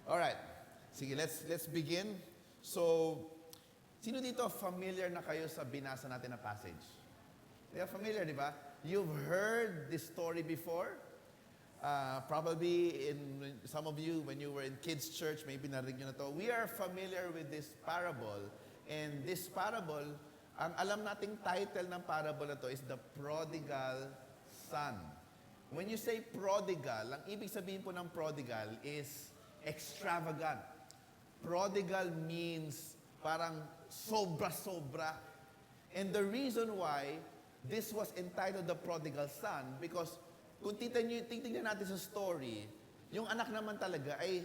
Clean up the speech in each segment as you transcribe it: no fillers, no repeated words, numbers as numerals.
Alright. Sige, let's begin. So, sino dito familiar na kayo sa binasa natin na passage? Yeah, familiar, di ba? You've heard this story before. Probably in some of you, when you were in kids' church, maybe narinig nyo na to. We are familiar with this parable. And this parable, ang alam nating title ng parable na to is The Prodigal Son. When you say prodigal, ang ibig sabihin po ng prodigal is extravagant. Prodigal means parang sobra-sobra. And the reason why this was entitled The Prodigal Son, because kung titignan natin sa story, yung anak naman talaga ay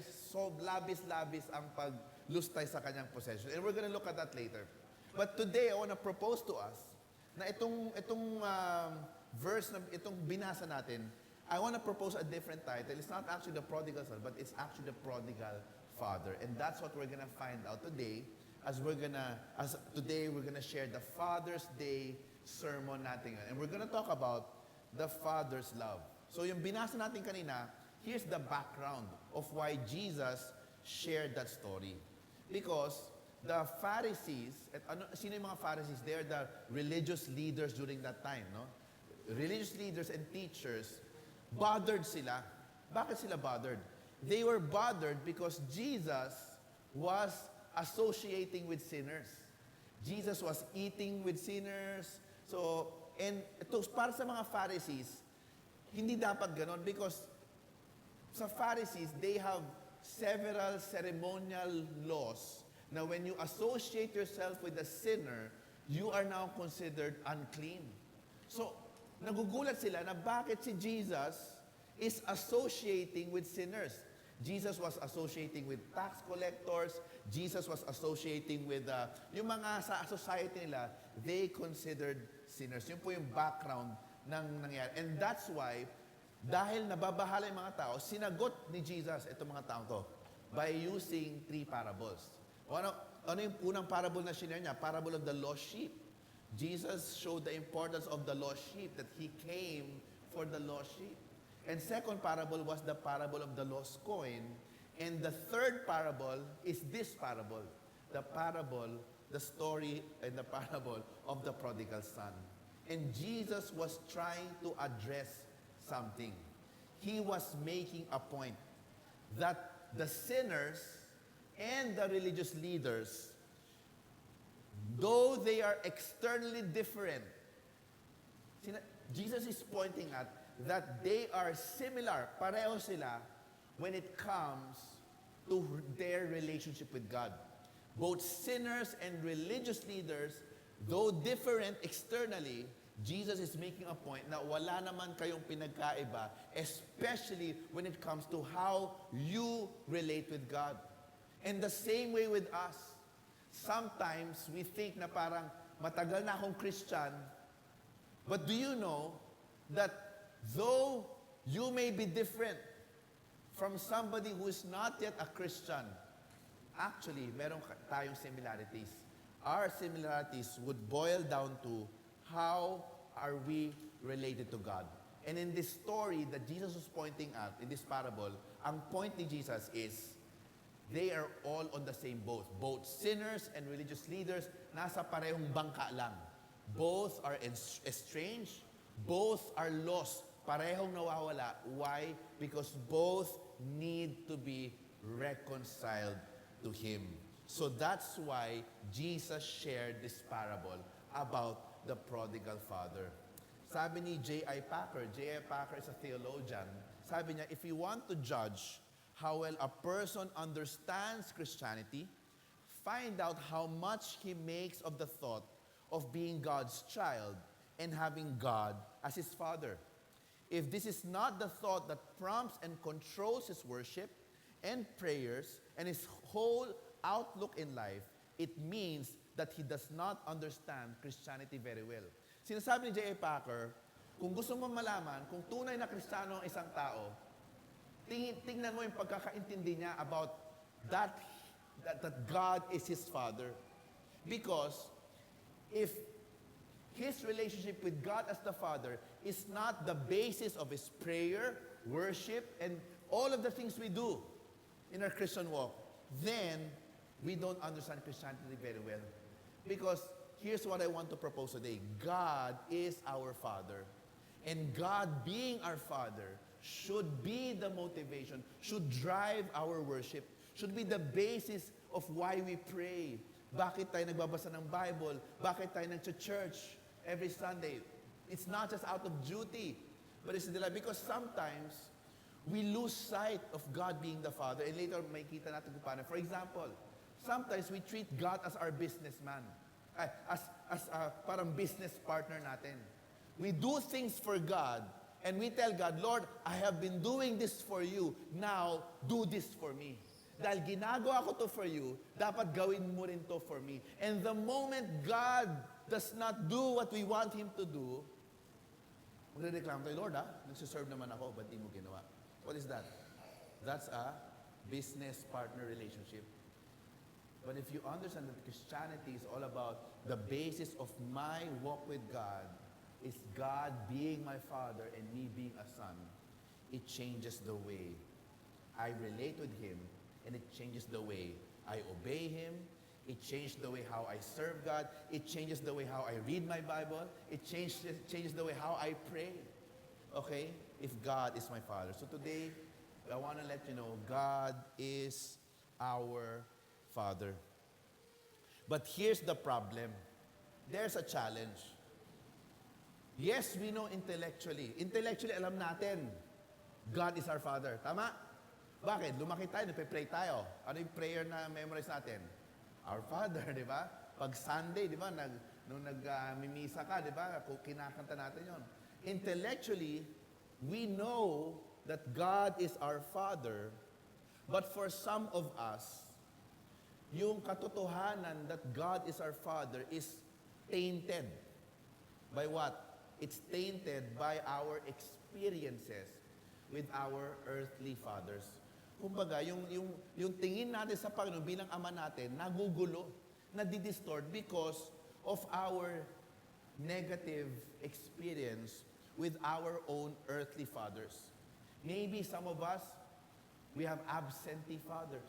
labis-labis ang paglustay sa kanyang possession. And we're gonna look at that later. But today, I want to propose to us na itong verse, na itong binasa natin, I want to propose a different title. It's not actually the prodigal son, but it's actually the prodigal father. And that's what we're gonna find out today today we're gonna share the Father's Day sermon natin. And we're gonna talk about the Father's love. So yung binasa natin kanina, here's the background of why Jesus shared that story. Because the Pharisees, sino yung mga Pharisees? They are the religious leaders during that time, no? Religious leaders and teachers, bothered sila. Bakit sila bothered? They were bothered because Jesus was associating with sinners. Jesus was eating with sinners. So, and ito, para sa mga Pharisees, hindi dapat ganon because sa Pharisees, they have several ceremonial laws na when you associate yourself with a sinner, you are now considered unclean. So, nagugulat sila na bakit si Jesus is associating with sinners. Jesus was associating with tax collectors. Jesus was associating with, yung mga sa society nila, they considered sinners. Yun po yung background ng nangyari. And that's why, dahil nababahala yung mga tao, sinagot ni Jesus itong mga tao to by using 3 parables. Ano yung unang parable na shinare niya? Parable of the lost sheep. Jesus showed the importance of the lost sheep, that He came for the lost sheep. And second parable was the parable of the lost coin. And the third parable is this parable. The story and the parable of the prodigal son. And Jesus was trying to address something. He was making a point that the sinners and the religious leaders, though they are externally different, Jesus is pointing at that they are similar, pareho sila, when it comes to their relationship with God. Both sinners and religious leaders, though different externally, Jesus is making a point na wala naman kayong pinagkaiba, especially when it comes to how you relate with God. And the same way with us. Sometimes we think na parang matagal na akong Christian, but do you know that though you may be different from somebody who is not yet a Christian, actually, meron tayong similarities. Our similarities would boil down to how are we related to God. And in this story that Jesus was pointing at, in this parable, ang point ni Jesus is, they are all on the same boat. Both sinners and religious leaders, nasa parehong bangka lang. Both are estranged, both are lost, parehong nawawala. Why? Because both need to be reconciled to Him. So that's why Jesus shared this parable about the prodigal father. Sabi ni J.I. Packer is a theologian, sabi niya, if you want to judge how well a person understands Christianity, find out how much he makes of the thought of being God's child and having God as his father. If this is not the thought that prompts and controls his worship and prayers and his whole outlook in life, it means that he does not understand Christianity very well. Sinasabi ni J.A. Packer, kung gusto mo malaman kung tunay na Kristiyano ang isang tao, tingnan mo yung pagkakaintindi niya about that God is his father. Because if his relationship with God as the Father is not the basis of his prayer, worship, and all of the things we do, in our Christian walk, then we don't understand Christianity very well. Because here's what I want to propose today. God is our Father. And God being our Father should be the motivation, should drive our worship, should be the basis of why we pray. Bakit tayo nagbabasa ng Bible? Bakit tayo nag-church every Sunday? It's not just out of duty, but it's because sometimes we lose sight of God being the Father, and later may kita natin kung paano. For example, sometimes we treat God as our businessman, as parang business partner natin. We do things for God, and we tell God, Lord, I have been doing this for you, now do this for me. Dahil ginagawa ko to for you, dapat gawin mo rin to for me. And the moment God does not do what we want Him to do, magre-reklamo tayo, Lord, nagsiserve naman ako, ba't di mo ginawa? What is that? That's a business partner relationship. But if you understand that Christianity is all about the basis of my walk with God, is God being my Father and me being a son, it changes the way I relate with Him, and it changes the way I obey Him. It changed the way how I serve God. It changes the way how I read my Bible. It changes the way how I pray. Okay? If God is my Father. So today, I want to let you know, God is our Father. But here's the problem. There's a challenge. Yes, we know intellectually. Intellectually, alam natin, God is our Father. Tama? Bakit? Lumaki tayo, nagpe-pray tayo. Ano yung prayer na memorize natin? Our Father, di ba? Pag Sunday, di ba? Nung nag-mimisa ka, di ba? Kinakanta natin yon. Intellectually, we know that God is our Father, but for some of us, yung katotohanan that God is our Father is tainted. By what? It's tainted by our experiences with our earthly fathers. Kumbaga, yung tingin natin sa Panginoon bilang Ama natin, nagugulo, nadidistort because of our negative experience with our own earthly fathers. Maybe some of us, we have absentee fathers.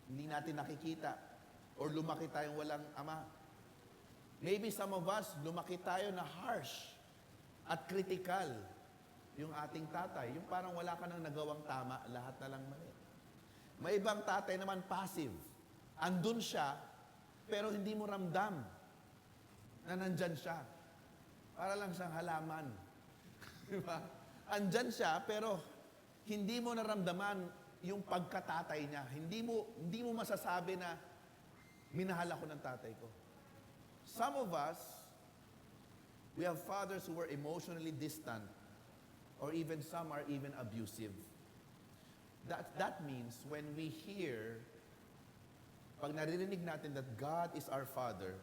Hindi natin nakikita. Or lumaki tayong walang ama. Maybe some of us, lumaki tayo na harsh at critical. Yung ating tatay, yung parang wala ka nang nagawang tama, lahat na lang mali. May ibang tatay naman passive. Andun siya, pero hindi mo ramdam na nandyan siya. Para lang siyang halaman. Diba? Andyan siya, pero hindi mo naramdaman yung pagkatatay niya. Hindi mo masasabi na minahal ako ng tatay ko. Some of us, we have fathers who were emotionally distant, or even some are even abusive. That means when we hear, pag naririnig natin that God is our Father,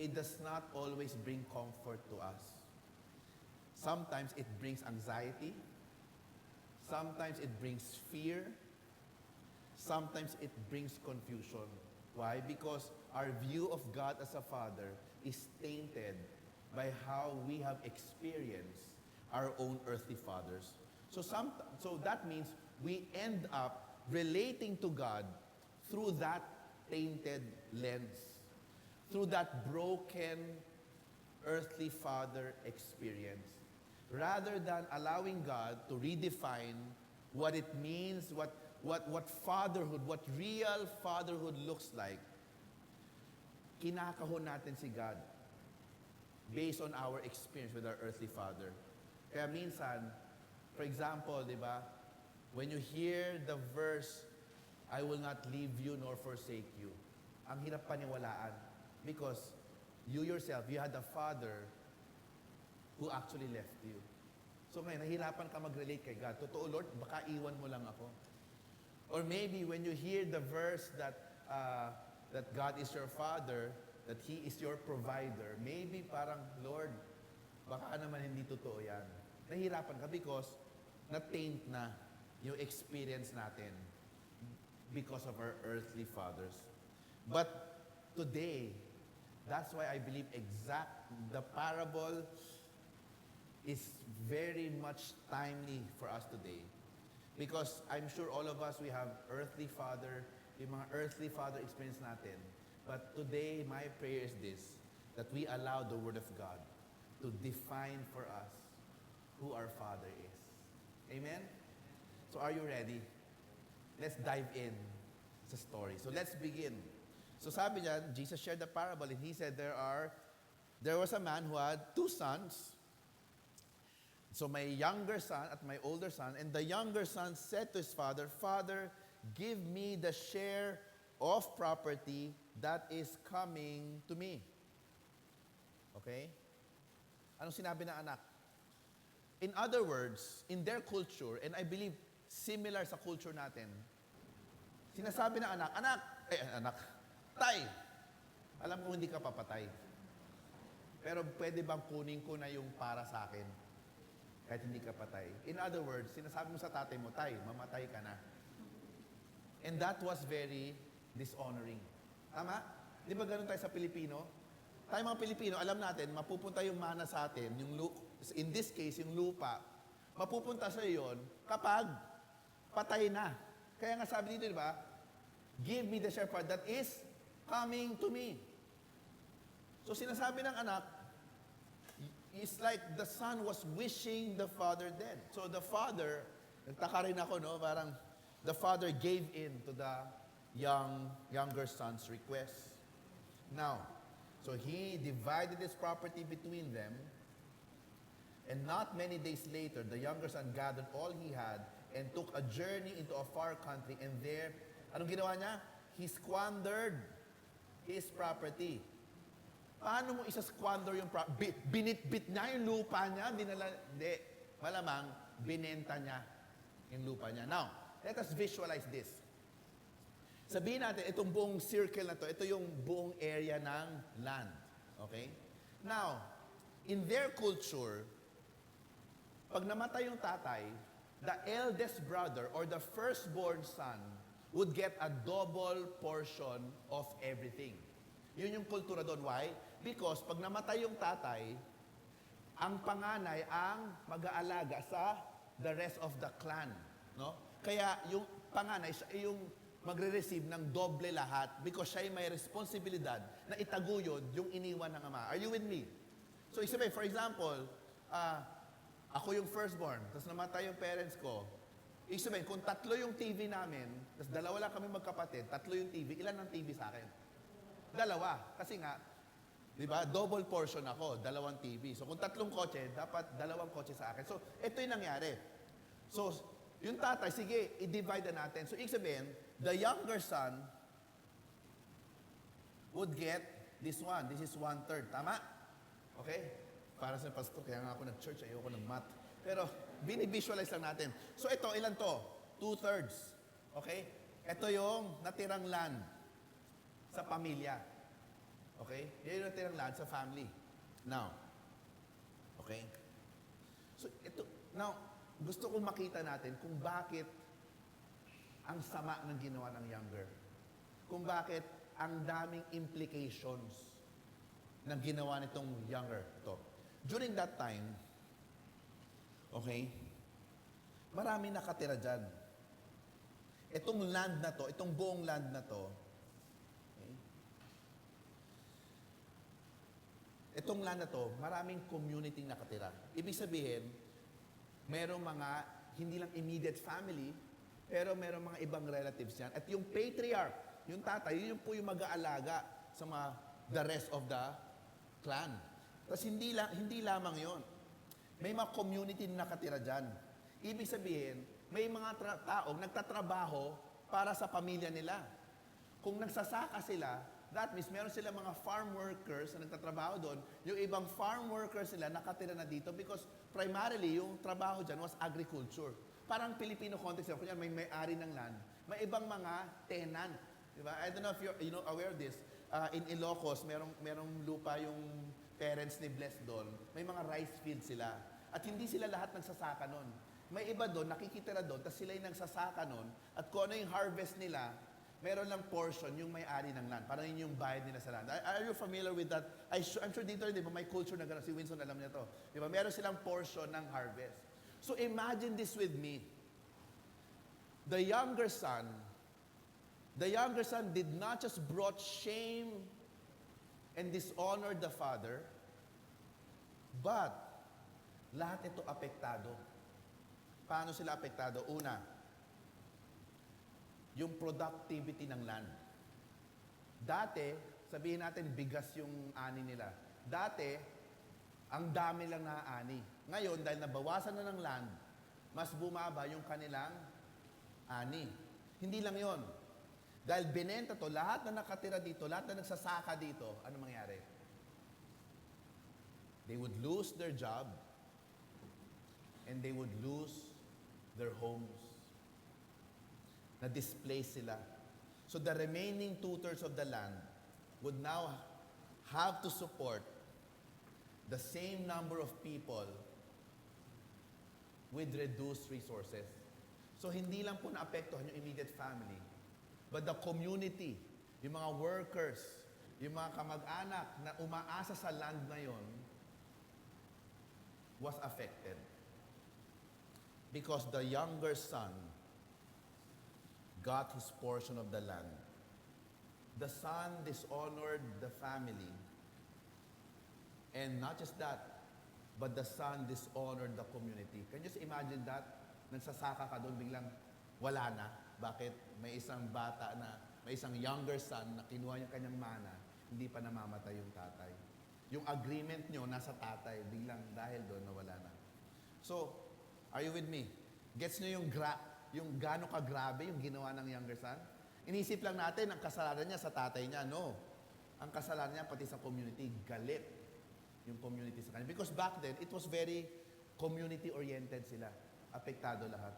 it does not always bring comfort to us. Sometimes it brings anxiety. Sometimes it brings fear. Sometimes it brings confusion. Why? Because our view of God as a Father is tainted by how we have experienced our own earthly fathers. So that means we end up relating to God through that tainted lens, through that broken earthly father experience, rather than allowing God to redefine what it means, what fatherhood, what real fatherhood looks like. Kinakahon natin si God based on our experience with our earthly father. Kaya minsan, for example, di ba, when you hear the verse, I will not leave you nor forsake you, ang hirap paniwalaan because you yourself, you had a father who actually left you. So ngayon, nahirapan ka mag-relate kay God. Totoo, Lord, baka iwan mo lang ako. Or maybe when you hear the verse that God is your Father, that He is your provider, maybe parang, Lord, baka naman hindi totoo yan. Nahirapan ka because na-taint na yung experience natin because of our earthly fathers. But today, that's why I believe the parable is very much timely for us today. Because I'm sure all of us, we have earthly father, yung mga earthly father experience natin. But today, my prayer is this, that we allow the Word of God to define for us who our Father is. Amen? So are you ready? Let's dive in sa story. So let's begin. So sabi niya, Jesus shared the parable and he said there was a man who had two sons. So my younger son at my older son, and the younger son said to his father, Father, give me the share of property that is coming to me. Okay? Anong sinabi ng anak? In other words, in their culture, and I believe similar sa culture natin, sinasabi ng anak, tay, alam ko hindi ka papatay. Pero pwede bang kunin ko na yung para sa akin? Kahit hindi ka patay. In other words, sinasabi mo sa tatay mo, tay, mamatay ka na. And that was very dishonoring. Tama? Di ba ganun tayo sa Pilipino? Tayo mga Pilipino, alam natin, mapupunta yung mana sa atin, in this case, yung lupa, mapupunta sa yon kapag patay na. Kaya nga sabi dito, di ba? Give me the share part that is coming to me. So sinasabi ng anak, it's like the son was wishing the father dead. So the father, nagtaka rin ako, no? Parang the father gave in to the younger son's request. Now, so he divided his property between them, and not many days later, the younger son gathered all he had and took a journey into a far country, and there, anong ginawa niya? He squandered his property. Paano mo isa-squander yung property? Binitbit niya yung lupa niya? Hindi. Malamang, binenta niya yung lupa niya. Now, let us visualize this. Sabihin natin, itong buong circle na to, ito yung buong area ng land. Okay? Now, in their culture, pag namatay yung tatay, the eldest brother or the firstborn son would get a double portion of everything. Yun yung kultura doon. Why? Because pag namatay yung tatay, ang panganay ang mag-aalaga sa the rest of the clan. No? Kaya yung panganay, siya yung magre-receive ng doble lahat because siya ay may responsibilidad na itaguyod yung iniwan ng ama. Are you with me? So, isabi, for example, ako yung firstborn, tapos namatay yung parents ko. Isabi, kung tatlo yung TV namin, tapos dalawa lang kami magkapatid, tatlo yung TV, ilan ang TV sa akin? Dalawa. Kasi nga, di ba, double portion ako, dalawang TV. So, kung tatlong kotse, dapat dalawang kotse sa akin. So, ito yung nangyari. So, yung tatay, sige, i-divide na natin. So, ibig sabihin, the younger son would get this one. This is 1/3. Tama? Okay? Para sa pastor, kaya nga ako nag-church, ayoko ng math. Pero, binivisualize lang natin. So, ito, ilan to? 2/3. Okay? Ito yung natirang land sa pamilya. Okay? Yan yung natirang land sa family. Now, okay? So, ito, now, gusto kong makita natin kung bakit ang sama ng ginawa ng younger. Kung bakit ang daming implications ng ginawa nitong younger. Ito. During that time, okay, marami nakatira dyan. Itong land na to, itong buong land na to, okay, itong land na to, maraming community nakatira. Ibig sabihin, merong mga, hindi lang immediate family, pero merong mga ibang relatives yan. At yung patriarch, yung tatay, yun po yung mag-aalaga sa the rest of the clan. Tapos hindi lamang yon. May mga community na nakatira dyan. Ibig sabihin, may mga taong nagtatrabaho para sa pamilya nila. Kung nagsasaka sila, that means meron sila mga farm workers na nagtatrabaho doon. Yung ibang farm workers sila nakatira na dito because primarily yung trabaho dyan was agriculture. Parang Filipino context. Kung may may-ari ng land, may ibang mga tenant. Diba? I don't know if you're aware of this. In Ilocos, merong lupa yung parents ni Bless doon. May mga rice fields sila. At hindi sila lahat nagsasaka nun. May iba doon, nakikitira doon, tapos sila yung nagsasaka nun. At kung ano yung harvest nila, meron lang portion yung may-ari ng land. Parang yun yung bayad nila sa land. Are you familiar with that? I'm sure dito, di ba, may culture na gano'n. Si Winston alam niya to. Di ba? Meron silang portion ng harvest. So imagine this with me. the younger son did not just brought shame and dishonored the father, but lahat ito apektado. Paano sila apektado? Una, yung productivity ng land. Dati, sabihin natin bigas yung ani nila. Dati, ang dami lang na ani. Ngayon, dahil nabawasan na ng land, mas bumaba yung kanilang ani. Hindi lang yon. Dahil binenta to, lahat na nakatira dito, lahat na nagsasaka dito, ano mangyari? They would lose their job and they would lose their homes. Na-displace sila. So the remaining 2/3 of the land would now have to support the same number of people with reduced resources. So hindi lang po naapektuhan yung immediate family, but the community, yung mga workers, yung mga kamag-anak na umaasa sa land na yon was affected. Because the younger son got his portion of the land. The son dishonored the family. And not just that, but the son dishonored the community. Can you just imagine that? Nagsasaka ka doon, biglang wala na. Bakit? May isang bata na, may isang younger son na kinuha yung kanyang mana, hindi pa namamatay yung tatay. Yung agreement nyo nasa tatay, biglang dahil doon nawala na. So, are you with me? Gets nyo yung gaano kagrabe yung ginawa ng younger son? Inisip lang natin, ang kasalanan niya sa tatay niya. No. Ang kasalanan niya pati sa community, galit yung community sa kanya. Because back then, it was very community-oriented sila. Apektado lahat.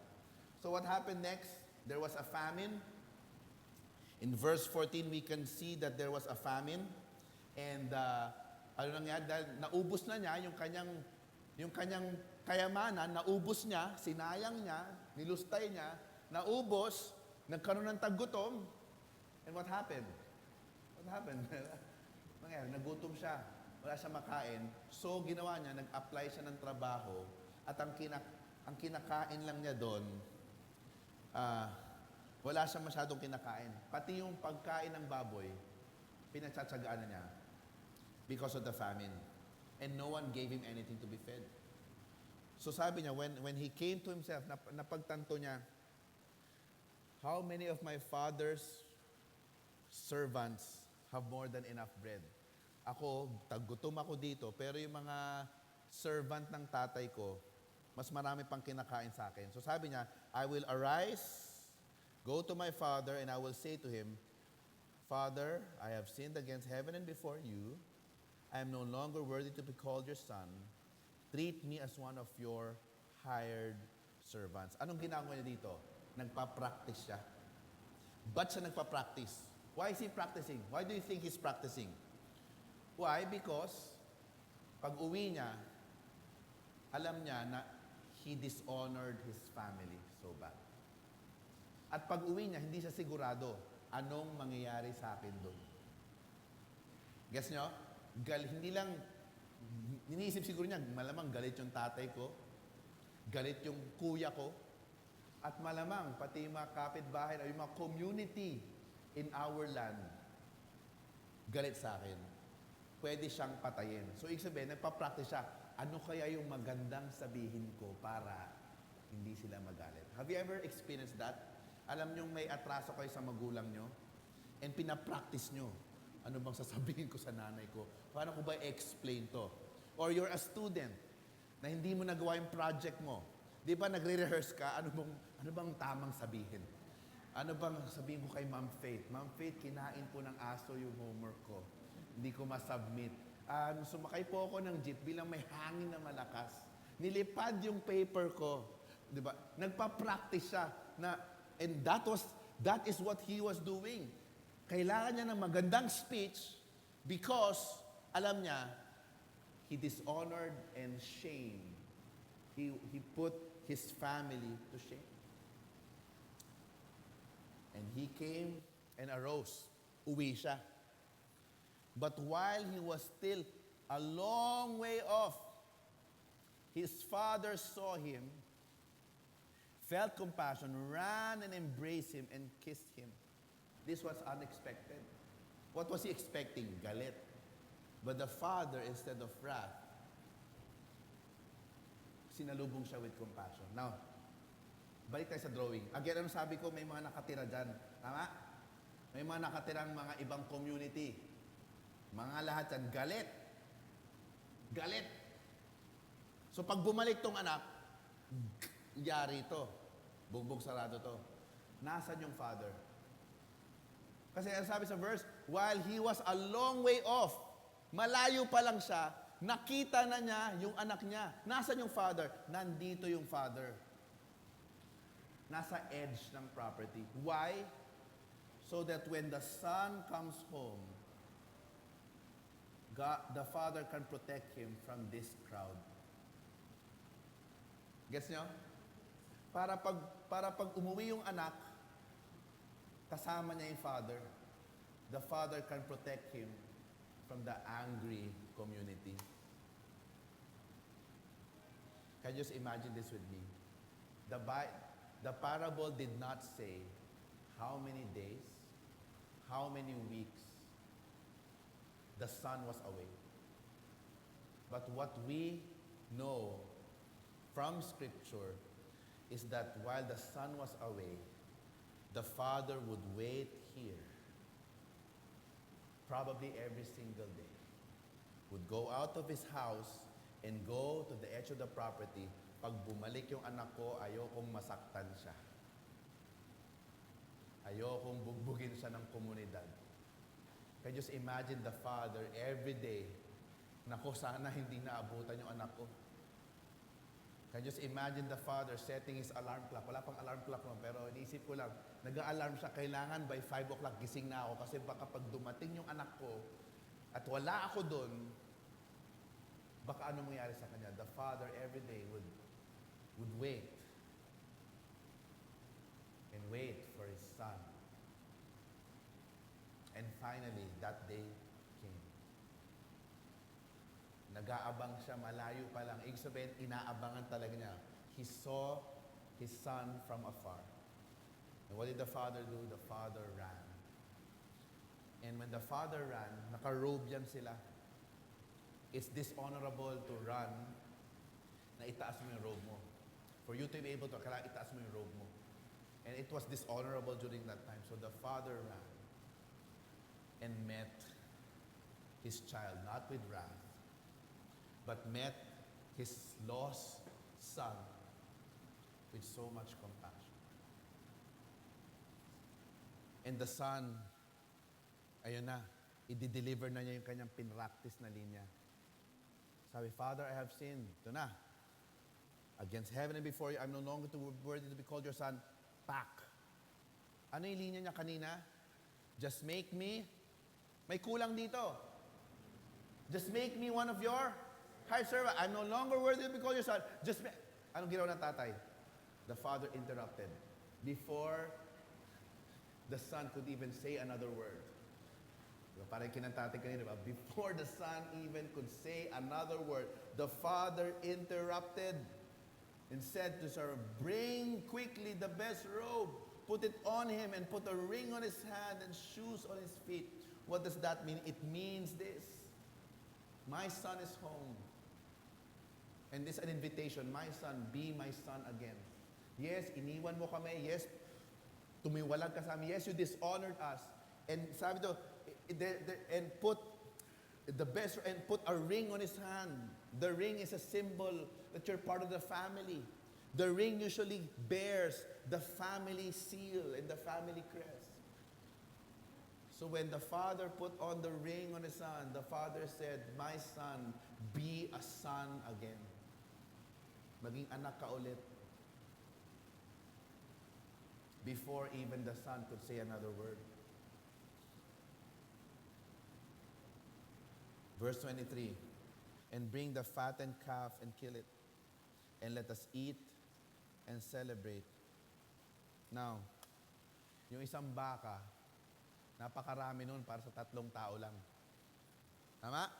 So what happened next? There was a famine. In verse 14, we can see that there was a famine. And ano nangyari? Dahil naubos na niya yung kanyang kayamanan, naubos niya, sinayang niya, nilustay niya, naubos, nagkaroon ng taggutom. And what happened? What happened? Nangyari, nagutom siya. Wala siya makain. So, ginawa niya, nag-apply siya ng trabaho at ang kinakain lang niya doon, wala siya masyadong kinakain. Pati yung pagkain ng baboy, pinagtsatsagaan na niya because of the famine. And no one gave him anything to be fed. So sabi niya, when he came to himself, napagtanto niya, how many of my father's servants have more than enough bread? Ako, taggutom ako dito, pero yung mga servant ng tatay ko, mas marami pang kinakain sa akin. So sabi niya, I will arise, go to my father, and I will say to him, Father, I have sinned against heaven and before you. I am no longer worthy to be called your son. Treat me as one of your hired servants. Anong ginagawa niya dito? Nagpa-practice siya. Ba't siya nagpa-practice? Why is he practicing? Why do you think he's practicing? Why? Because pag uwi niya, alam niya na he dishonored his family so bad. At pag uwi niya, hindi siya sigurado anong mangyayari sa akin doon. Guess nyo? Hindi lang, iniisip siguro niya, malamang galit yung tatay ko, galit yung kuya ko, at malamang pati yung mga kapitbahay o yung mga community in our land, galit sa akin. Pwede siyang patayin. So, ibig sabihin, nagpa-practice siya. Ano kaya yung magandang sabihin ko para hindi sila magalit? Have you ever experienced that? Alam nyo, may atraso kayo sa magulang nyo and pinapractice nyo. Ano bang sasabihin ko sa nanay ko? Paano ko ba i-explain to? Or you're a student na hindi mo nagawa yung project mo. Di ba nagre-rehearse ka? Ano bang tamang sabihin? Ano bang sabihin ko kay Ma'am Faith? Ma'am Faith, kinain po ng aso yung homework ko. Hindi ko ma-submit. Sumakay po ako ng jeep bilang may hangin na malakas. Nilipad yung paper ko. Di ba? Nagpa-practice siya na, and that is what he was doing. Kailangan niya ng magandang speech because, alam niya, he dishonored and shamed. He put his family to shame. And he came and arose. Uwi siya. But while he was still a long way off, his father saw him, felt compassion, ran and embraced him and kissed him. This was unexpected. What was he expecting? Galit. But the father, instead of wrath, sinalubong siya with compassion. Now, balik tayo sa drawing. Again, ano sabi ko, may mga nakatira dyan. Tama? May mga nakatirang mga ibang community. Mga lahat yan, galit. Galit. So pag bumalik tong anak, yari ito. Bugbog sarado to. Nasaan yung father? Kasi ang sabi sa verse, while he was a long way off, malayo pa lang siya, nakita na niya yung anak niya. Nasaan yung father? Nandito yung father. Nasa edge ng property. Why? So that when the son comes home, God, the father can protect him from this crowd. Gets nyo? Para pag umuwi yung anak, kasama niya yung father, the father can protect him from the angry community. Can you just imagine this with me? The parable did not say how many days, how many weeks the son was away. But what we know from Scripture is that while the son was away, the father would wait here, probably every single day. Would go out of his house and go to the edge of the property. Pag bumalik yung anak ko, ayokong masaktan siya. Ayokong bugbugin siya ng komunidad. Can you just imagine the father every day, nako, sana hindi naabutan yung anak ko. Can you just imagine the father setting his alarm clock? Wala pang alarm clock mo, pero iniisip ko lang, nag-a-alarm siya, kailangan by 5 o'clock gising na ako kasi baka pag dumating yung anak ko at wala ako doon, baka ano mangyari sa kanya? The father every day would wait and wait for his son. And finally, that day came. Nag-aabang siya, malayo pa lang. Ibig sabihin, inaabangan talaga niya. He saw his son from afar. And what did the father do? The father ran. And when the father ran, naka-robe yan sila. It's dishonorable to run na itaas mo yung robe mo. For you to be able to, kailangan itaas mo yung robe mo. And it was dishonorable during that time. So the father ran and met his child, not with wrath, but met his lost son with so much compassion. And the son, ayun na, i-deliver na niya yung kanyang pinractice na linya. Sabi, Father, I have sinned. Ito na. Against heaven and before you, I'm no longer worthy to be called your son. Pak. Ano yung linya niya kanina? Just make me, may kulang dito. Just make me one of your hired servant. I'm no longer worthy to be called your son. Just make, anong ginawa ng tatay? The father interrupted before the son could even say another word. Parang kinantate kanina, diba? Before the son even could say another word, the father interrupted and said to Sarah, bring quickly the best robe, put it on him, and put a ring on his hand and shoes on his feet. What does that mean? It means this. My son is home. And this is an invitation. My son, be my son again. Yes, iniwan mo kami. Yes, tumiwalag ka sa amin. Yes, you dishonored us. And sabi to, and put the best, and put a ring on his hand. The ring is a symbol that you're part of the family. The ring usually bears the family seal and the family crest. So when the father put on the ring on his son, the father said, my son, be a son again. Maging anak ka ulit. Before even the son could say another word. Verse 23, and bring the fattened calf and kill it, and let us eat and celebrate. Now, yung isang baka, napakarami nun para sa 3 tao lang. Tama?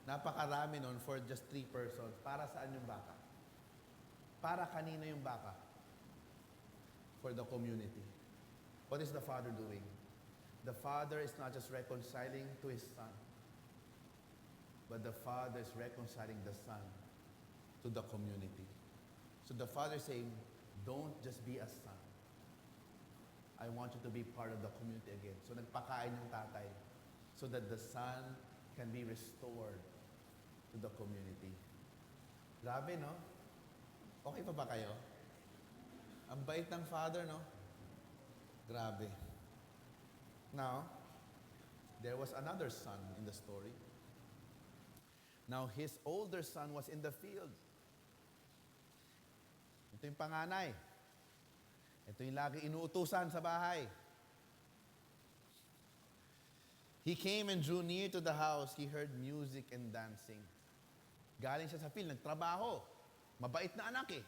Napakarami nun for just 3 persons. Para saan yung baka? Para kanino yung baka? for the community. What is the Father doing? The Father is not just reconciling to His Son, but the Father is reconciling the Son to the community. So the Father is saying, don't just be a son. I want you to be part of the community again. So nagpakain yung tatay so that the Son can be restored to the community. Grabe, no? Okay pa ba kayo? Ang bait ng Father, no? Grabe. Now, there was another son in the story. Now, his older son was in the field. Ito yung panganay. Ito yung lagi inuutusan sa bahay. He came and drew near to the house. He heard music and dancing. Galing siya sa field, nagtrabaho. Mabait na anak eh.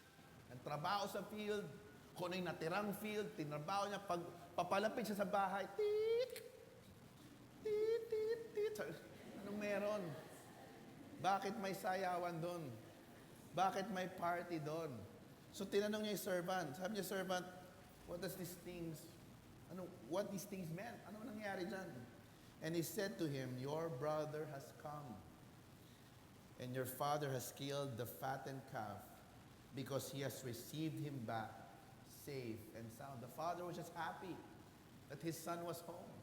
Nagtrabaho sa field. Kung ano yung natirang field, tinrabaho niya. Pag papalapit siya sa bahay, tit, tit, tit, tit. Anong meron? Bakit may sayawan doon? Bakit may party doon? So tinanong niya yung servant. Sabi niya, servant, what these things meant? Ano nangyari dyan? And he said to him, your brother has come, and your father has killed the fattened calf, because he has received him back safe and sound. The father was just happy that his son was home.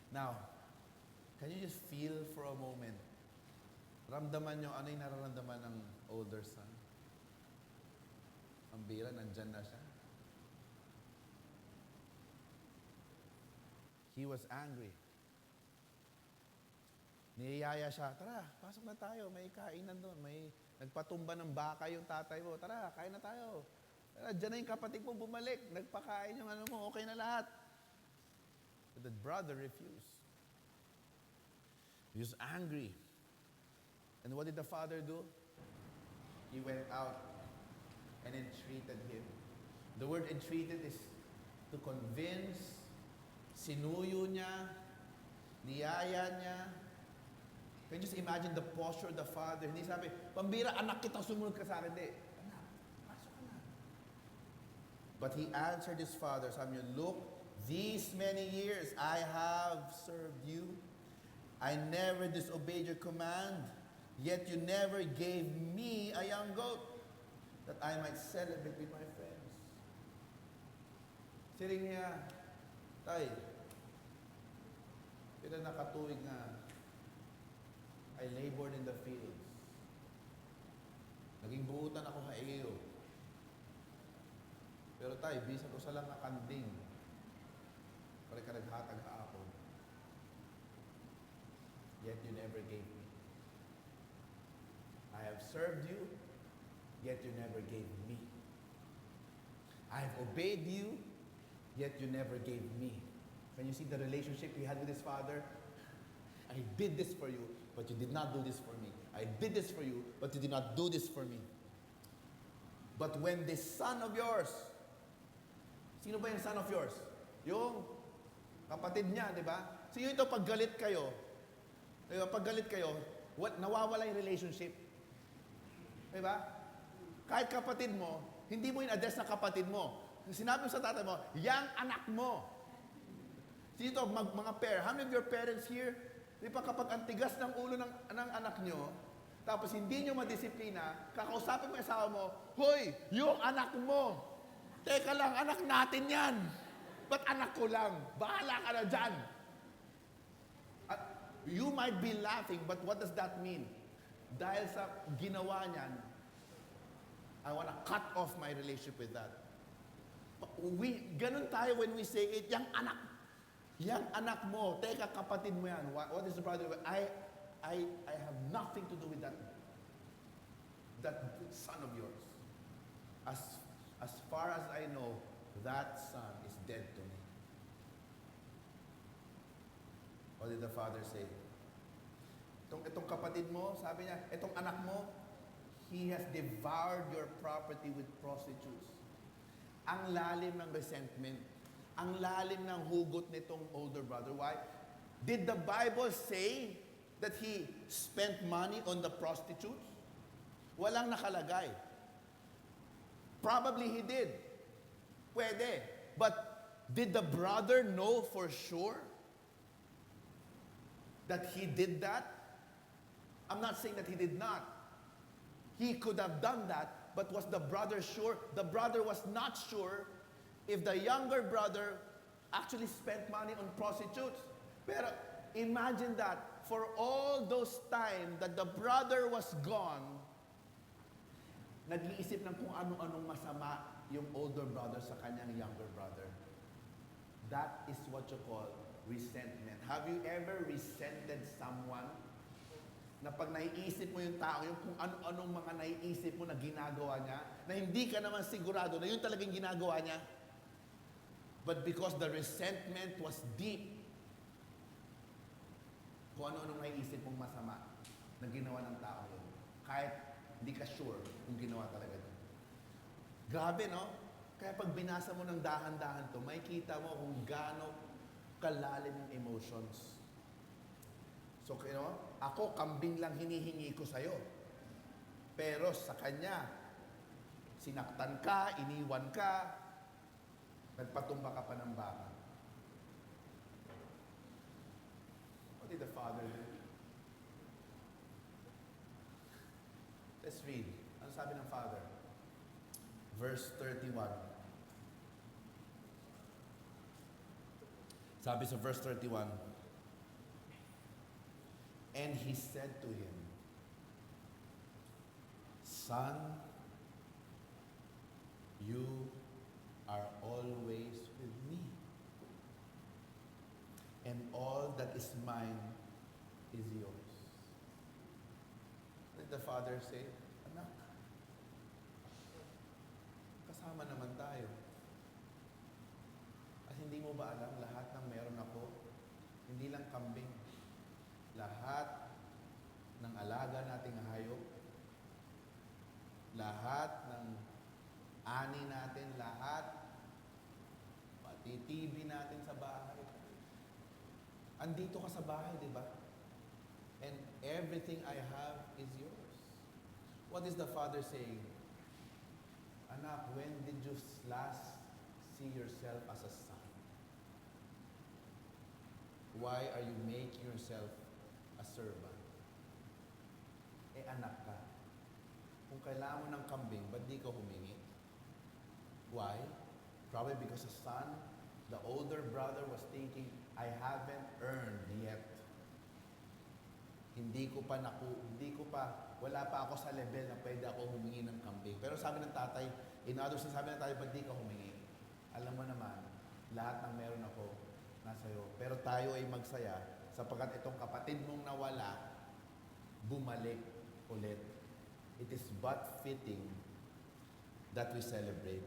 Now, can you just feel for a moment? Ramdaman nyo, ano yung nararamdaman ng older son? Ang bira, nandyan na siya. He was angry. Niyaya siya, tara, pasok na tayo, may kainan doon, may nagpatumba ng baka yung tatay mo, tara, kain na tayo. Tara, dyan na yung kapatid mo bumalik, nagpakain yung ano mo, okay na lahat. But the brother refused. He was angry. And what did the father do? He went out and entreated him. The word entreated is to convince, sinuyo niya, niyaya niya. Can you just imagine the posture of the father? Hindi sabi, pambira, anak kita, sumunod ka sa akin. Hindi, anak, pasok ka na. But he answered his father, sabi niya, look, these many years I have served you. I never disobeyed your command, yet you never gave me a young goat that I might celebrate with my friends. Siring niya, tay, pila nakatuwig na I labored in the fields. Naging buutan ako sa iyo. Pero tay, bisa ko sa lang na kanding. Pare ka naghatag ako. Yet you never gave me. I have served you, yet you never gave me. I have obeyed you, yet you never gave me. Can you see the relationship he had with his father? I did this for you, but you did not do this for me. I did this for you, but you did not do this for me. But when this son of yours, sino ba yung son of yours? Yung kapatid niya, di ba? So yun ito, pag galit kayo, diba? Pag galit kayo, nawawala yung relationship. Di ba? Kahit kapatid mo, hindi mo in-address na kapatid mo. Sinabi mo sa tatay mo, yang anak mo. Dito, mga how many of your parents here, di ba kapag ang tigas ng ulo ng anak nyo, tapos hindi nyo madisiplina, kakausapin mo yung asawa mo, hoy, yung anak mo. Teka lang, anak natin yan. Ba't anak ko lang? Bahala ka na dyan. You might be laughing, but what does that mean? Dahil sa ginawa niyan, I want to cut off my relationship with that. Ganun tayo when we say it, yang anak mo, teka kapatid mo yan. What is the brother? I have nothing to do with that son of yours. As far as I know, that son is dead to me. What did the father say? Itong kapatid mo, sabi niya, itong anak mo, he has devoured your property with prostitutes. Ang lalim ng resentment. Ang lalim ng hugot nitong older brother. Why? Did the Bible say that he spent money on the prostitutes? Walang nakalagay. Probably he did. Pwede. But did the brother know for sure that he did that? I'm not saying that he did not. He could have done that, but was the brother sure? The brother was not sure if the younger brother actually spent money on prostitutes. Pero imagine that, for all those time that the brother was gone, nag-iisip ng kung ano-anong masama yung older brother sa kanyang younger brother. That is what you call resentment. Have you ever resented someone? Na pag naiisip mo yung tao, yung kung ano-anong mga naiisip mo na ginagawa niya, na hindi ka naman sigurado na yun talagang ginagawa niya. But because the resentment was deep, kung ano-anong naiisip mong masama na ginawa ng tao yun, kahit hindi ka sure kung ginawa talaga yun. Grabe, no? Kaya pag binasa mo ng dahan-dahan to, makikita mo kung gaano kalalim yung emotions. So, ako, kambing lang hinihingi ko sa'yo. Pero sa kanya, sinaktan ka, iniwan ka, nagpatumba ka pa ng baka. What did the father do? Let's read. Ano sabi ng father? Verse 31. Sabi sa verse 31, and he said to him, Son, you are always with me, and all that is mine is yours. What did the father say? Anak, kasama naman tayo. At hindi mo ba alam lahat ng meron ako? Hindi lang kambing. Lahat ng alaga nating hayop, lahat ng ani natin, lahat, pati TV natin sa bahay. Andito ka sa bahay, di ba? And everything I have is yours. What is the father saying? Anak, when did you last see yourself as a son? Why are you making yourself a servant? Anak ka. Kung kailangan mo ng kambing, ba't di ka humingi? Why? Probably because the son, the older brother was thinking, I haven't earned yet. Wala pa ako sa level na pwede ako humingi ng kambing. Pero sabi ng tatay, in others, sabi ng tatay, ba't di ka humingi? Alam mo naman, lahat ng meron ako, nasa iyo. Pero tayo ay magsaya, sapagkat itong kapatid mong nawala, bumalik ulit. It is but fitting that we celebrate.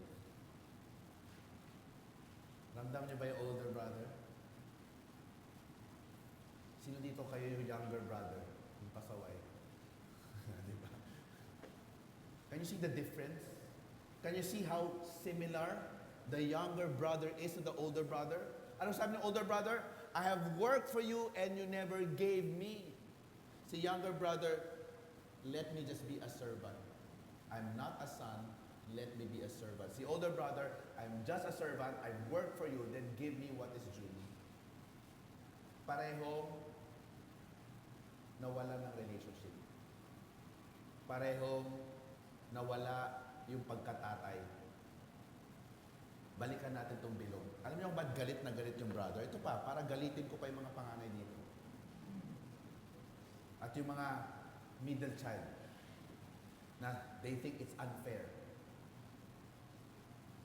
Ramdam niyo ba yung older brother? Sino dito kayo yung younger brother? Yung pasaway. Diba? Can you see the difference? Can you see how similar the younger brother is to the older brother? Ano sabi ng older brother? I have worked for you and you never gave me. Si younger brother, let me just be a servant. I'm not a son, let me be a servant. Si older brother, I'm just a servant, I've worked for you, then give me what is due me. Pareho, nawala ng relationship. Parehong nawala yung pagkatatay. Balikan natin tong bilog. Alam niyo ba't galit na galit yung brother? Ito pa, para galitin ko pa yung mga panganay dito. At yung mga middle child na they think it's unfair.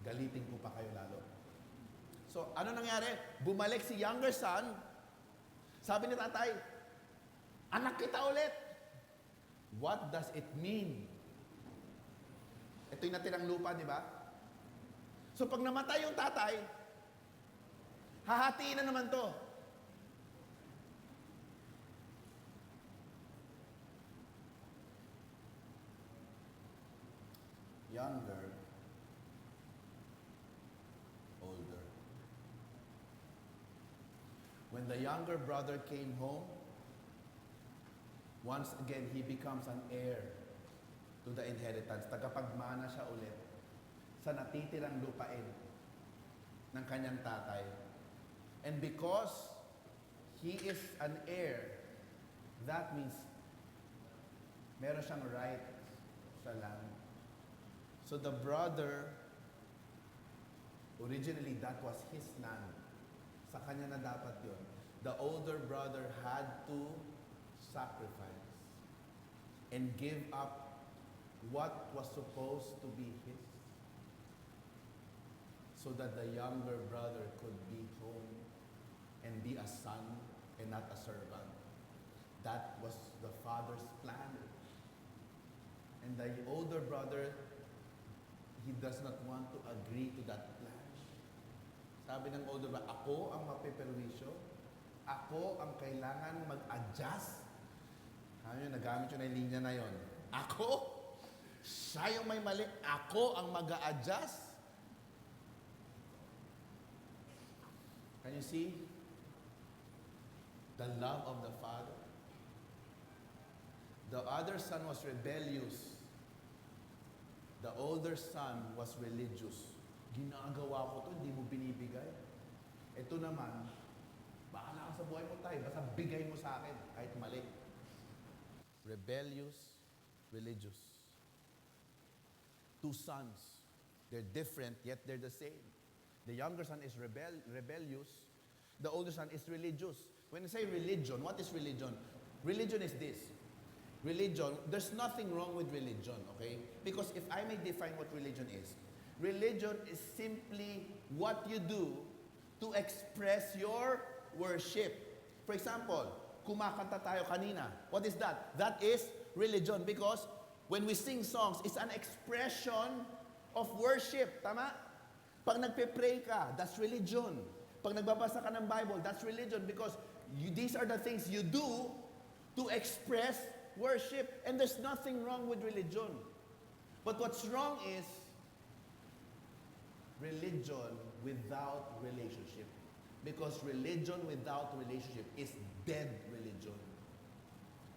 Galitin ko pa kayo lalo. So, ano nangyari? Bumalik si younger son. Sabi ni tatay, anak kita ulit. What does it mean? Ito yung natirang lupa, di ba? So, pag namatay yung tatay, hahatiin na naman to. Younger, older. When the younger brother came home, once again, he becomes an heir to the inheritance. Tagapagmana siya ulit sa natitirang lupain ng kanyang tatay. And because he is an heir, that means meron siyang right sa land. So the brother, originally that was his land. Sa kanya na dapat yun. The older brother had to sacrifice and give up what was supposed to be his, so that the younger brother could be home and be a son and not a servant. That was the father's plan. And the older brother, he does not want to agree to that plan. Sabi ng older brother, ako ang mapeperwisyo, ako ang kailangan mag-adjust. Ano, nagamit yun na yung linya na yon. Ako? Siya yung may mali. Ako ang mag-a-adjust. Can you see the love of the father? The other son was rebellious. The older son was religious. Ginagawa ko to, hindi mo binibigay. Ito naman, bahala ka sa buhay mo tayo, basta bigay mo sa akin, kahit mali. Rebellious, religious. Two sons. They're different, yet they're the same. The younger son is rebellious. The older son is religious. When I say religion, what is religion? Religion is this. Religion, there's nothing wrong with religion, okay? Because if I may define what religion is simply what you do to express your worship. For example, kumakanta tayo kanina. What is that? That is religion because when we sing songs, it's an expression of worship. Tama? Pag nagpe-pray ka, that's religion. Pag nagbabasa ka ng Bible, that's religion because these are the things you do to express worship. And there's nothing wrong with religion. But what's wrong is religion without relationship. Because religion without relationship is dead religion.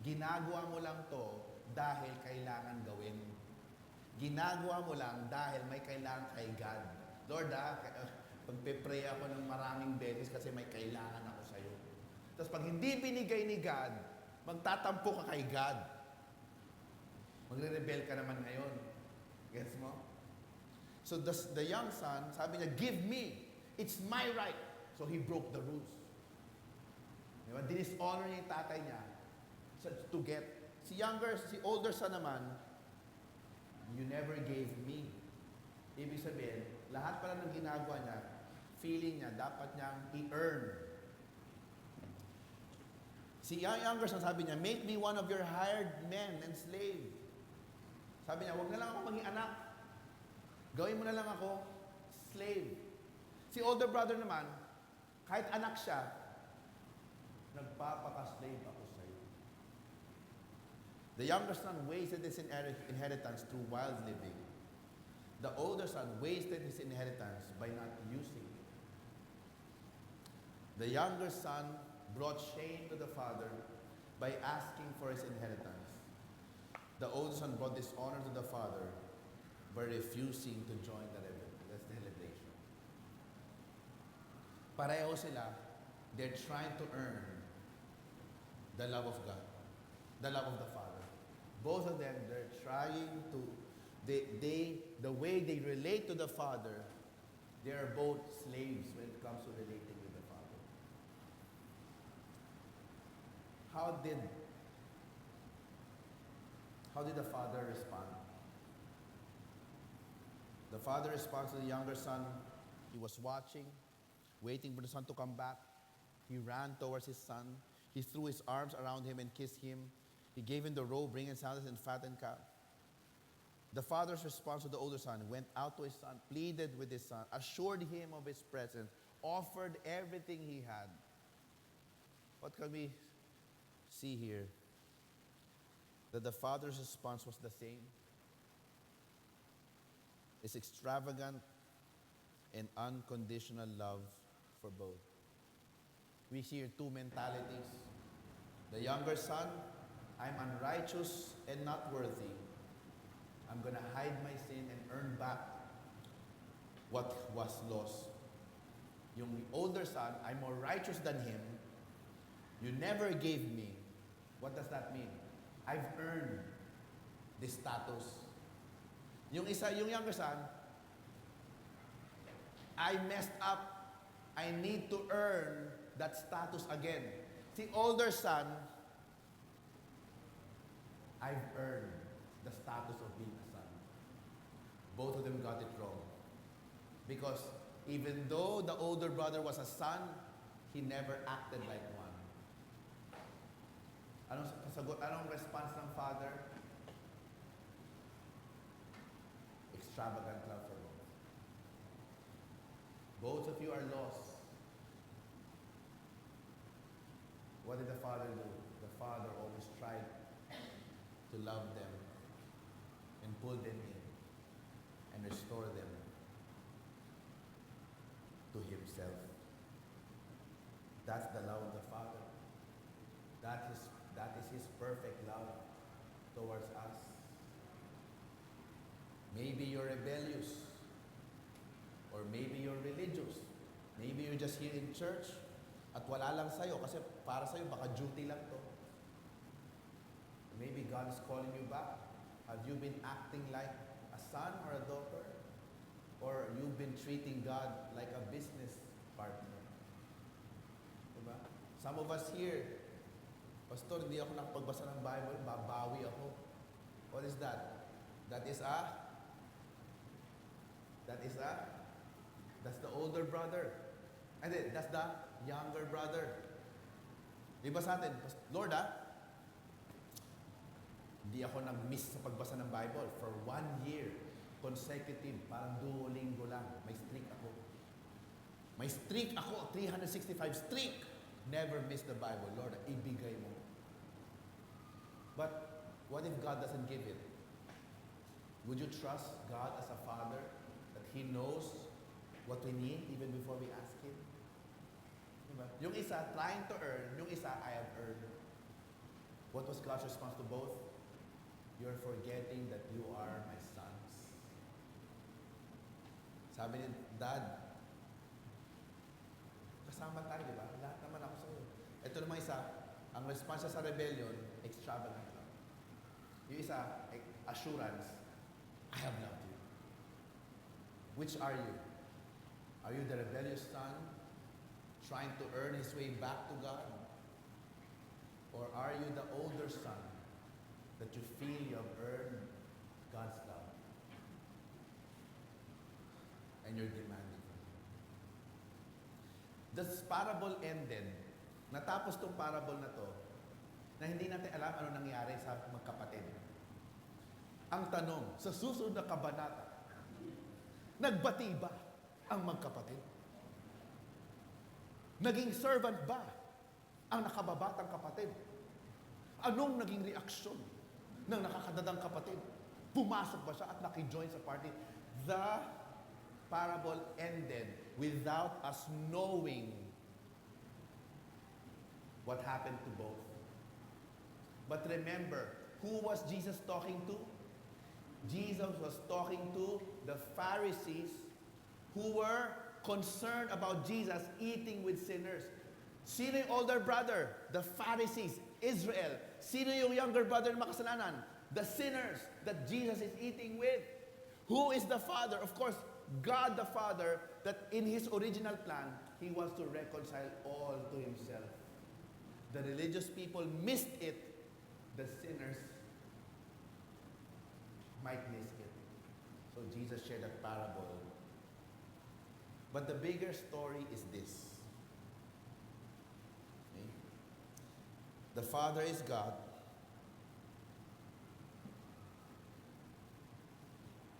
Ginagawa mo lang to dahil kailangan gawin. Ginagawa mo lang dahil may kailangan kay God. Lord, pagpe-pray ako ng maraming beses kasi may kailangan ako sa'yo. Tapos pag hindi binigay ni God, magtatampo ka kay God. Magre-rebel ka naman ngayon. Gets mo? So the young son, sabi niya, give me. It's my right. So he broke the rules. Diba? Dishonor niya yung tatay niya to get. Si older son naman, you never gave me. Ibig sabihin, lahat pala ng ginagawa niya, feeling niya, dapat niyang i-earn. Si younger son, sabi niya, make me one of your hired men and slave. Sabi niya, wag na lang ako maging anak. Gawin mo na lang ako slave. Si older brother naman, kahit anak siya, nagpapaka-slave ako sa iyo. The younger son wasted his inheritance through wild living. The older son wasted his inheritance by not using it. The younger son brought shame to the father by asking for his inheritance. The older son brought dishonor to the father by refusing to join the celebration. Pareho sila, they're trying to earn the love of God, the love of the Father. Both of them, they're trying to, the way they relate to the Father, they are both slaves when it comes to relating with the Father. How did the Father respond? The father responds to the younger son. He was watching, waiting for the son to come back. He ran towards his son. He threw his arms around him and kissed him. He gave him the robe, ring and sandals, and fattened calf. The father's response to the older son went out to his son, pleaded with his son, assured him of his presence, offered everything he had. What can we see here? That the father's response was the same. It's extravagant and unconditional love for both. We see here two mentalities. The younger son, I'm unrighteous and not worthy. I'm going to hide my sin and earn back what was lost. Yung older son, I'm more righteous than him. You never gave me. What does that mean? I've earned this status. Yung younger son, I messed up. I need to earn that status again. The older son, I've earned the status of being a son. Both of them got it wrong. Because even though the older brother was a son, he never acted like one. Anong response ng father? Extravagant love for both. Both of you are lost. What did the father do? The father always tried to love them and pull them in and restore them to himself. That's the love of the Father. That is his perfect love towards us. Maybe you're rebellious, or maybe you're religious. Maybe you're just here in church at wala lang sa'yo kasi para sa'yo baka duty lang to. Maybe God is calling you back. Have you been acting like a son or a daughter? Or you've been treating God like a business partner? Diba? Some of us here, Pastor, hindi ako nakapagbasa ng Bible, babawi ako. What is that? That's the older brother. And then, that's the younger brother. Di ba sa atin, Lord hindi ako nag-miss sa pagbasa ng Bible for 1 year. Consecutive, parang Duolingo lang. May streak ako. May streak ako, 365 streak. Never miss the Bible. Lord, ibigay mo. But, what if God doesn't give it? Would you trust God as a father that He knows what we need even before we ask Him? Diba? Yung isa, trying to earn. Yung isa, I have earned. What was God's response to both? You're forgetting that you are my sons. Sabi ni Dad, kasama tayo, di ba? Lahat naman ako sa'yo. Ito naman isa, ang response sa rebellion, extravagant lang. Yung isa, assurance, I have loved you. Which are you? Are you the rebellious son, trying to earn his way back to God? Or are you the older son, that you feel you have earned God's love? And you're demanding from Him. This parable ended. Natapos tong parable na to, na hindi natin alam ano nangyari sa magkapatid. Ang tanong, sa susunod na kabanata, nagbati ba ang magkapatid? Naging servant ba ang nakababatang kapatid? Anong naging reaksyon ng nakakadadang kapatid? Pumasok ba siya at nakijoin sa party? The parable ended without us knowing what happened to both. But remember, who was Jesus talking to? Jesus was talking to the Pharisees who were concerned about Jesus eating with sinners. Sino yung older brother? The Pharisees, Israel. Sino yung younger brother na makasalanan? The sinners that Jesus is eating with. Who is the Father? Of course, God the Father, that in His original plan, He wants to reconcile all to Himself. The religious people missed it. The sinners might miss it. So Jesus shared that parable. But the bigger story is this. Okay? The Father is God.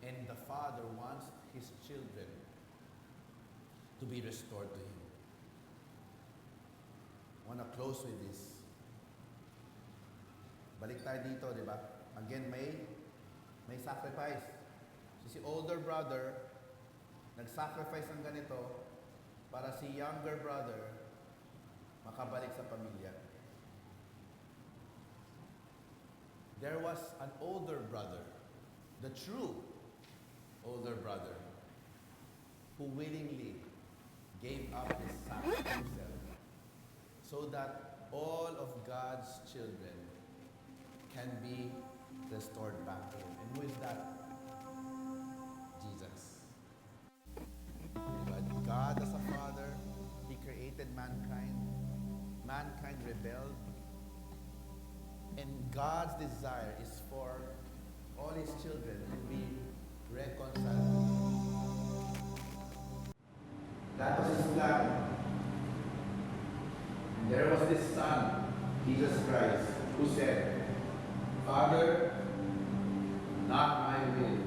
And the Father wants His children to be restored to Him. I want to close with this. Balik tayo dito, di ba? Again, may sacrifice. Si older brother, nag-sacrifice ng ganito para si younger brother makabalik sa pamilya. There was an older brother, the true older brother, who willingly gave up his son himself so that all of God's children can be restored back to him. And who is that? Jesus. But God as a father, he created mankind. Mankind rebelled. And God's desire is for all his children to be reconciled to him. That was his plan. There was this son, Jesus Christ, who said, Father, not my will,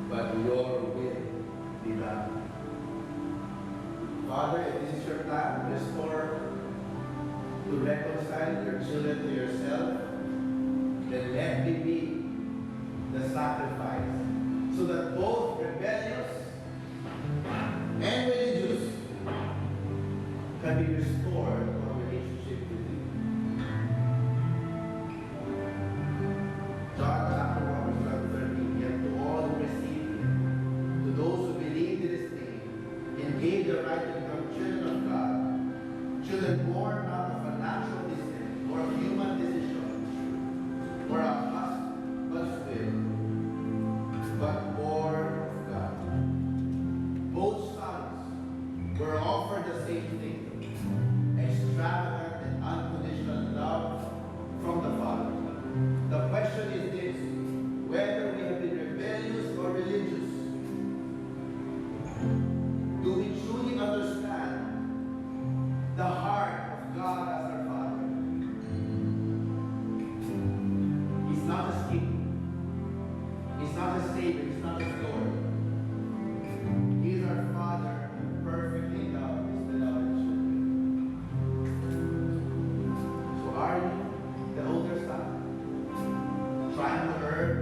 but your will be done. Father, if this is your plan, restore, to reconcile your children to yourself, then let me be the sacrifice, so that both rebellious and religious can be restored to a relationship with you. John chapter 1, verse 13, yet to all who received him, to those who believed in his name, and gave the right to become children of God, children born not of a natural descent, or of human decision, or of husband's will, but born of God. Both sons were offered the same thing, extravagant and unconditional love from the Father. The question is this: whether we have been rebellious or religious, do we truly understand the heart of God as our Father? He's not just King. He's not just Savior. He's not just Lord. He is our Father who perfectly loves His beloved children. So are you the older son, trying to earn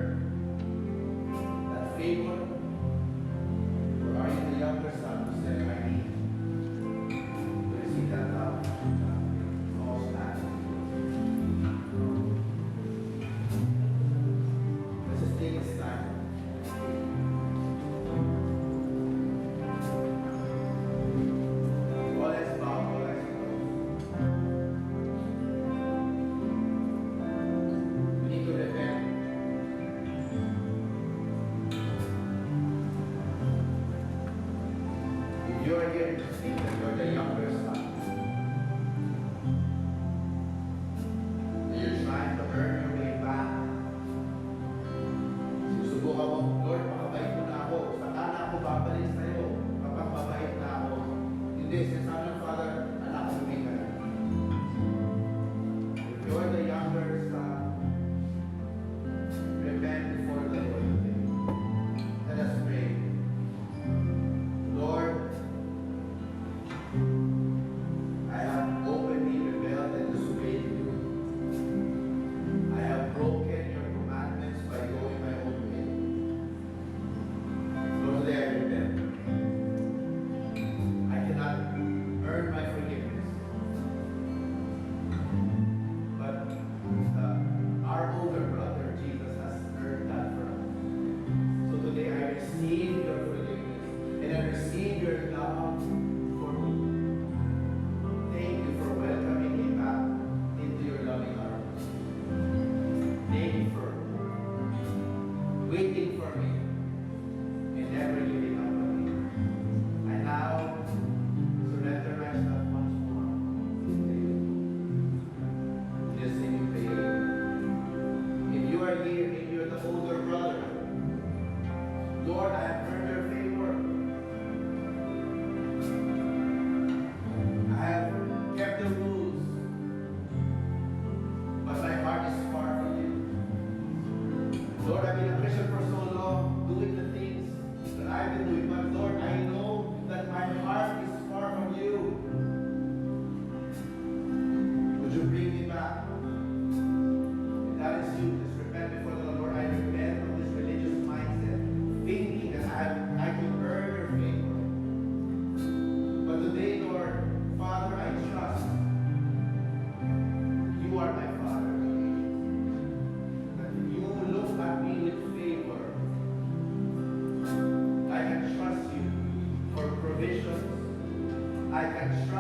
that favor? Or are you the younger son who said, I need to receive that love from God?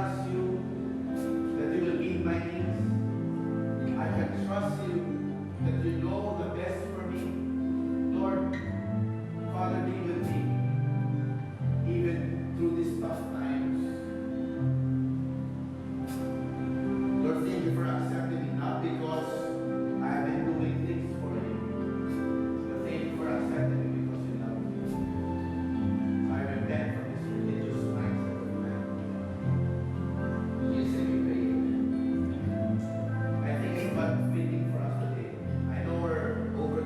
trust you that you will meet my needs. I can trust you that you know the best for me. Lord, Father, be with me, even through these tough times. Lord, thank you for accepting me, not because I have been doing things for you, but thank you for accepting me because you love me. So I repent from this religious mindset of man. You say we pray, amen. I think it's but fitting for us today. I know we're over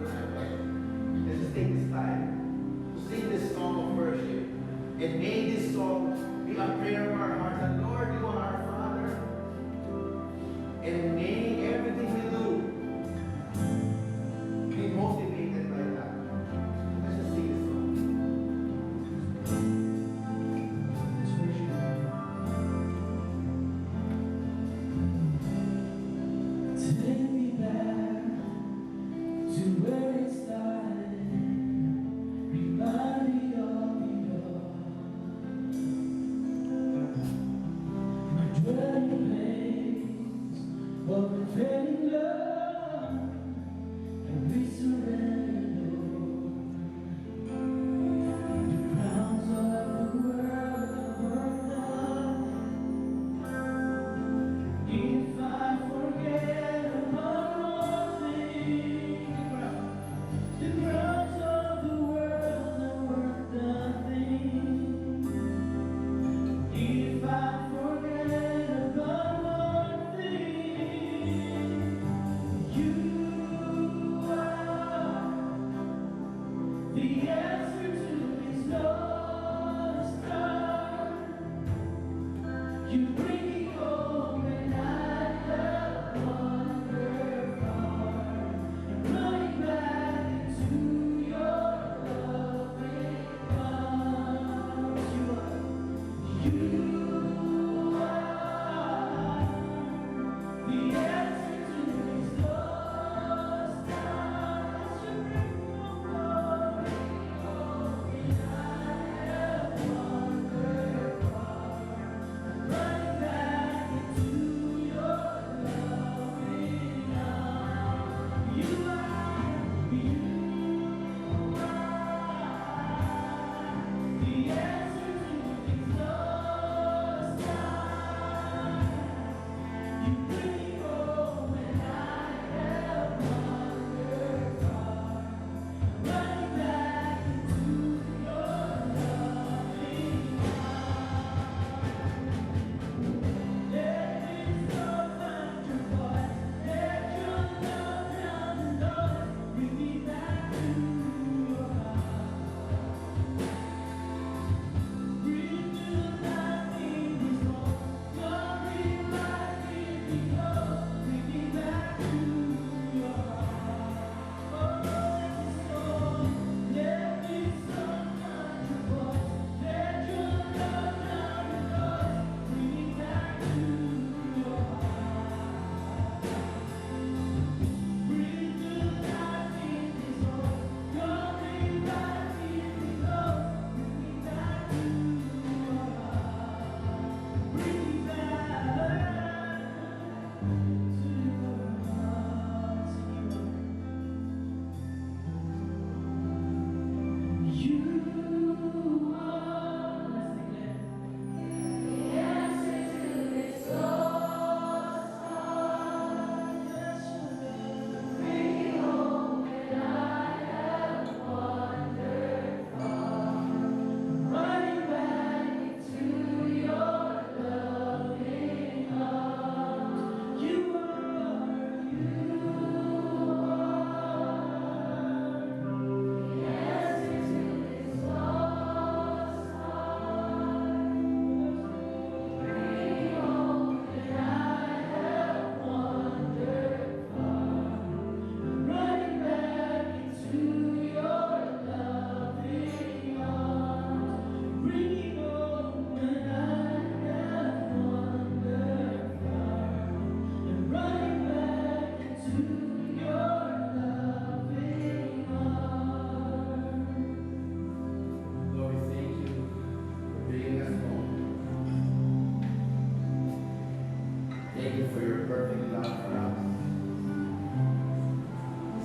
Thank you for your perfect love for us.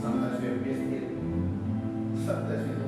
Sometimes we have missed it. Sometimes we